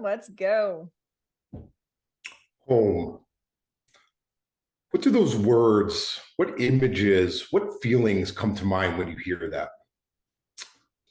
Let's go. Home. What do those words, what images, what feelings come to mind when you hear that?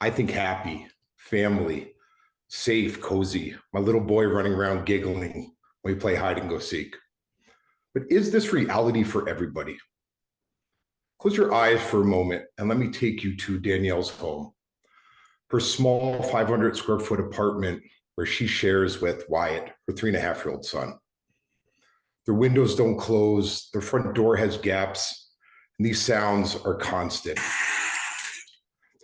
I think happy, family, safe, cozy, my little boy running around giggling when we play hide and go seek. But is this reality for everybody? Close your eyes for a moment and let me take you to Danielle's home, her small 500 square foot apartment where she shares with Wyatt, her 3.5-year-old son. Their windows don't close, their front door has gaps, and these sounds are constant.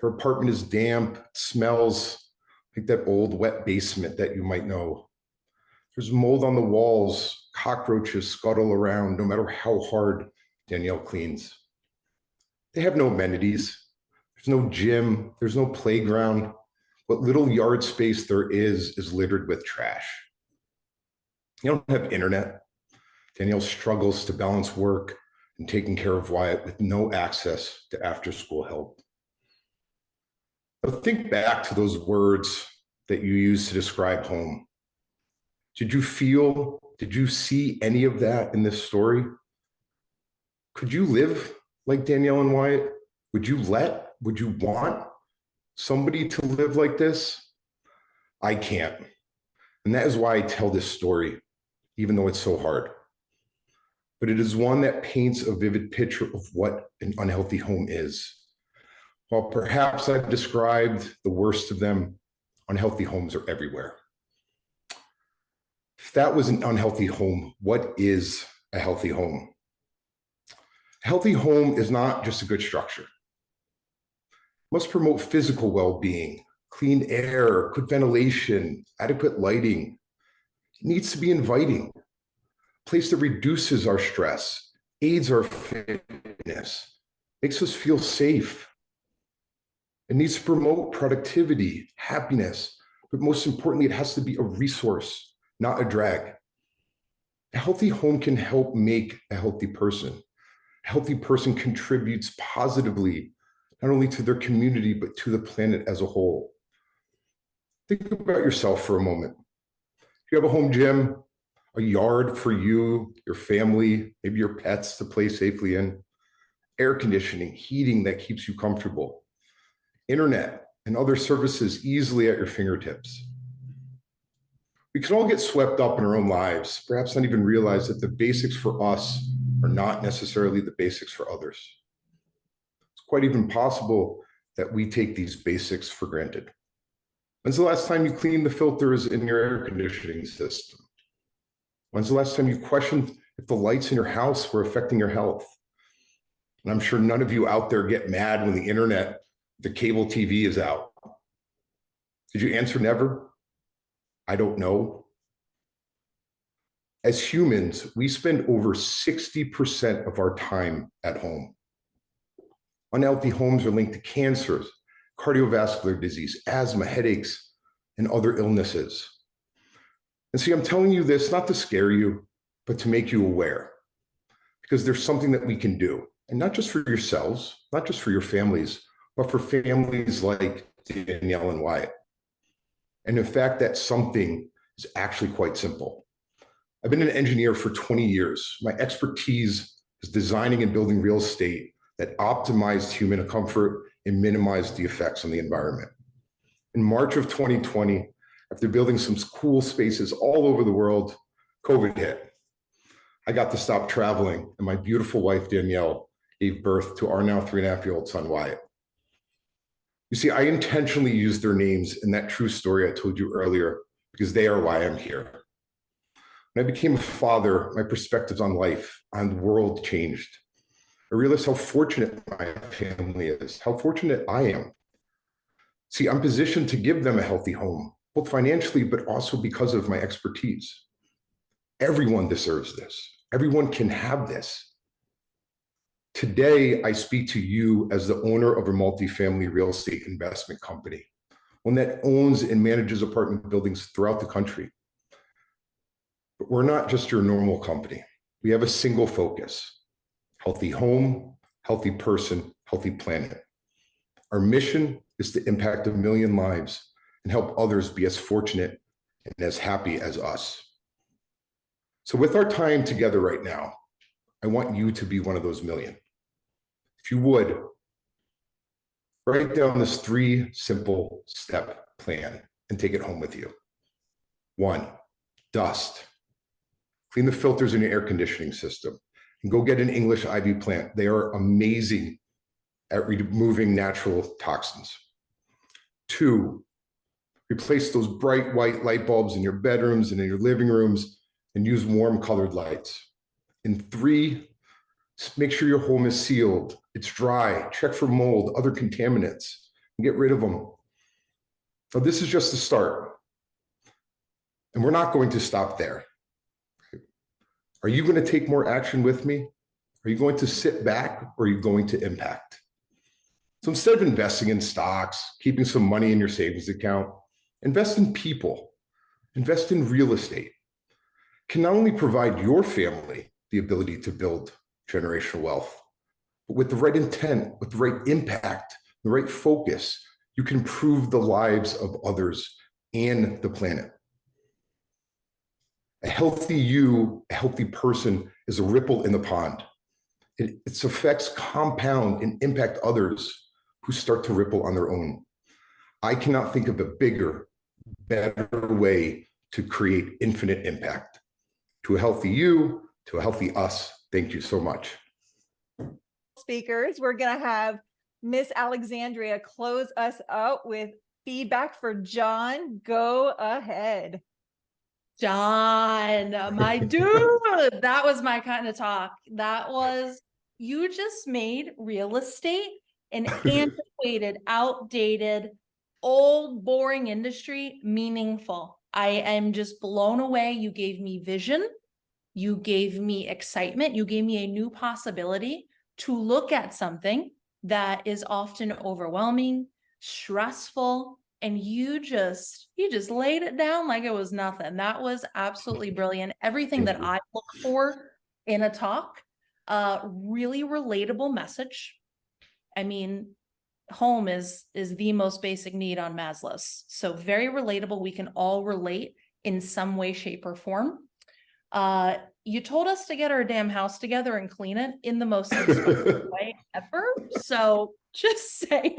Their apartment is damp, smells like that old wet basement that you might know. There's mold on the walls, cockroaches scuttle around no matter how hard Danielle cleans. They have no amenities. There's no gym, there's no playground. What little yard space there is littered with trash. You don't have internet. Danielle struggles to balance work and taking care of Wyatt with no access to after-school help. Now think back to those words that you used to describe home. Did you see any of that in this story? Could you live like Danielle and Wyatt? Would you want somebody to live like this? I can't. And that is why I tell this story, even though it's so hard. But it is one that paints a vivid picture of what an unhealthy home is. While perhaps I've described the worst of them, unhealthy homes are everywhere. If that was an unhealthy home, what is a healthy home? A healthy home is not just a good structure. It must promote physical well-being, clean air, good ventilation, adequate lighting. It needs to be inviting, a place that reduces our stress, aids our fitness, makes us feel safe. It needs to promote productivity, happiness, but most importantly, it has to be a resource, not a drag. A healthy home can help make a healthy person. A healthy person contributes positively, not only to their community, but to the planet as a whole. Think about yourself for a moment. If you have a home gym, a yard for you, your family, maybe your pets to play safely in, air conditioning, heating that keeps you comfortable, internet and other services easily at your fingertips. We can all get swept up in our own lives, perhaps not even realize that the basics for us are not necessarily the basics for others. It's quite even possible that we take these basics for granted. When's the last time you cleaned the filters in your air conditioning system? When's the last time you questioned if the lights in your house were affecting your health? And I'm sure none of you out there get mad when the internet, the cable TV is out. Did you answer never? I don't know. As humans, we spend over 60% of our time at home. Unhealthy homes are linked to cancers, cardiovascular disease, asthma, headaches, and other illnesses. And see, I'm telling you this not to scare you, but to make you aware, because there's something that we can do, and not just for yourselves, not just for your families, but for families like Danielle and Wyatt. And in fact, that something is actually quite simple. I've been an engineer for 20 years. My expertise is designing and building real estate that optimized human comfort and minimized the effects on the environment. In March of 2020, after building some cool spaces all over the world, COVID hit. I got to stop traveling, and my beautiful wife, Danielle, gave birth to our now 3.5-year-old son, Wyatt. You see, I intentionally used their names in that true story I told you earlier because they are why I'm here. When I became a father, my perspectives on life, on the world changed. I realized how fortunate my family is, how fortunate I am. See, I'm positioned to give them a healthy home, both financially, but also because of my expertise. Everyone deserves this. Everyone can have this. Today, I speak to you as the owner of a multifamily real estate investment company, one that owns and manages apartment buildings throughout the country. But we're not just your normal company. We have a single focus: healthy home, healthy person, healthy planet. Our mission is to impact 1 million lives and help others be as fortunate and as happy as us. So with our time together right now, I want you to be one of those million. If you would, write down this 3 simple step plan and take it home with you. 1, dust. Clean the filters in your air conditioning system and go get an English ivy plant. They are amazing at removing natural toxins. 2, replace those bright white light bulbs in your bedrooms and in your living rooms and use warm colored lights. And 3, make sure your home is sealed, it's dry, check for mold, other contaminants, and get rid of them. Now, this is just the start. And we're not going to stop there. Are you going to take more action with me? Are you going to sit back, or are you going to impact? So instead of investing in stocks, keeping some money in your savings account, invest in people, invest in real estate. It can not only provide your family the ability to build generational wealth, but with the right intent, with the right impact, the right focus, you can improve the lives of others and the planet. A healthy you, a healthy person, is a ripple in the pond. Its effects compound and impact others who start to ripple on their own. I cannot think of a bigger, better way to create infinite impact. To a healthy you, to a healthy us, thank you so much. Speakers, we're going to have Miss Alexandria close us out with feedback for John. Go ahead. John, my dude, that was my kind of talk. You just made real estate an antiquated, outdated, old, boring industry meaningful. I am just blown away. You gave me vision. You gave me excitement. You gave me a new possibility to look at something that is often overwhelming, stressful, and you just laid it down like it was nothing. That was absolutely brilliant. Everything that I look for in a talk, really relatable message. I mean, home is the most basic need on Maslow's. So very relatable. We can all relate in some way, shape, or form. You told us to get our damn house together and clean it in the most inspiring way ever. So just saying.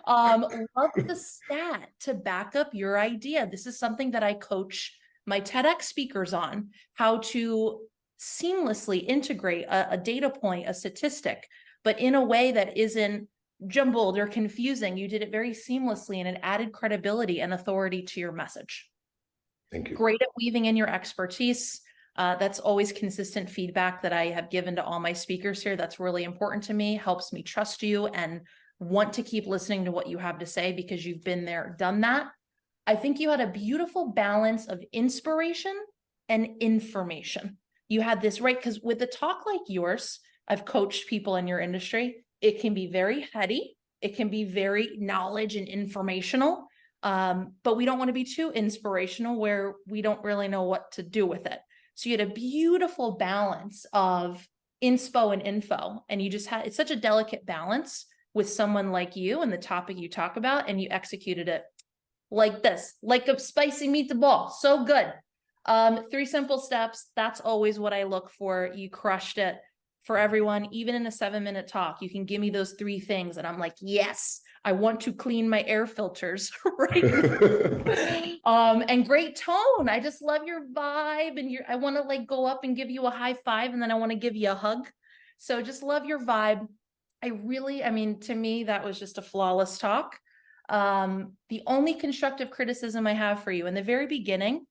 Love the stat to back up your idea. This is something that I coach my TEDx speakers on, how to seamlessly integrate a data point, a statistic, but in a way that isn't jumbled or confusing. You did it very seamlessly, and it added credibility and authority to your message. Thank you. Great at weaving in your expertise. That's always consistent feedback that I have given to all my speakers here. That's really important to me, helps me trust you and want to keep listening to what you have to say because you've been there, done that. I think you had a beautiful balance of inspiration and information. You had this, right? Because with a talk like yours, I've coached people in your industry. It can be very heady. It can be very knowledge and informational. But we don't want to be too inspirational where we don't really know what to do with it. So you had a beautiful balance of inspo and info, and you just had, it's such a delicate balance with someone like you and the topic you talk about, and you executed it like this, like a spicy meatball. So good. 3 simple steps. That's always what I look for. You crushed it for everyone. Even in a 7-minute talk, you can give me those 3 things. And I'm like, yes, I want to clean my air filters, right? And great tone. I just love your vibe. And I want to like go up and give you a high five. And then I want to give you a hug. So just love your vibe. I mean, to me, that was just a flawless talk. The only constructive criticism I have for you in the very beginning,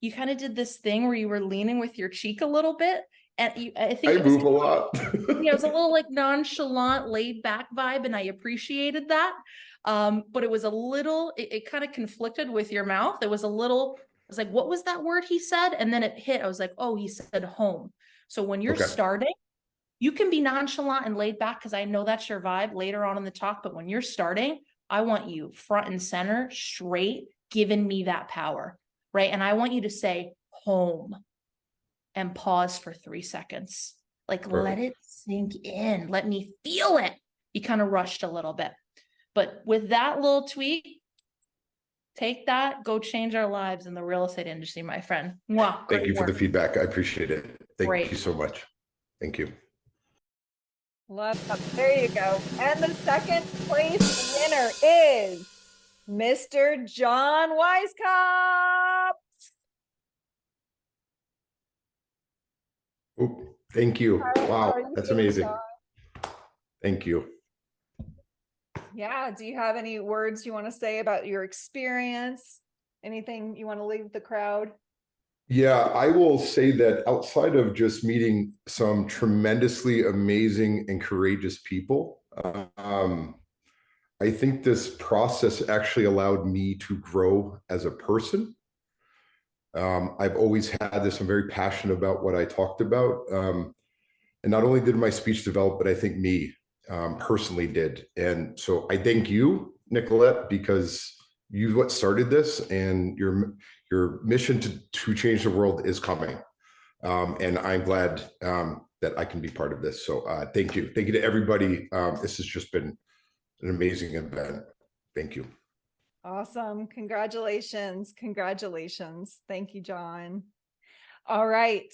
you kind of did this thing where you were leaning with your cheek a little bit. And I think I move a lot. Yeah, it was a little like nonchalant, laid back vibe. And I appreciated that. But it was a little, it kind of conflicted with your mouth. It was a little, I was like, what was that word he said? And then it hit, I was like, oh, he said home. So when you're starting, you can be nonchalant and laid back because I know that's your vibe later on in the talk. But when you're starting, I want you front and center, straight, giving me that power, right? And I want you to say home and pause for 3 seconds. Like, let it sink in. Let me feel it. You kind of rushed a little bit. But with that little tweak, Take that, go change our lives in the real estate industry, my friend. Mwah, Thank great you for the work. feedback. I appreciate it. Thank Great. you so much. Thank you. Love that. There you go. And the second place winner is Mr. John Weisskopf. Oh, thank you. How Wow, are you that's feeling, amazing. John? Thank you. Yeah. Do you have any words you want to say about your experience? Anything you want to leave the crowd? Yeah, I will say that outside of just meeting some tremendously amazing and courageous people, I think this process actually allowed me to grow as a person. I've always had this, I'm very passionate about what I talked about. And not only did my speech develop, but I think me personally did. And so I thank you, Nicolette, because you what started this, and your mission to change the world is coming. And I'm glad that I can be part of this. So thank you. Thank you to everybody. This has just been an amazing event. Thank you. Awesome. Congratulations. Congratulations. Thank you, John. All right.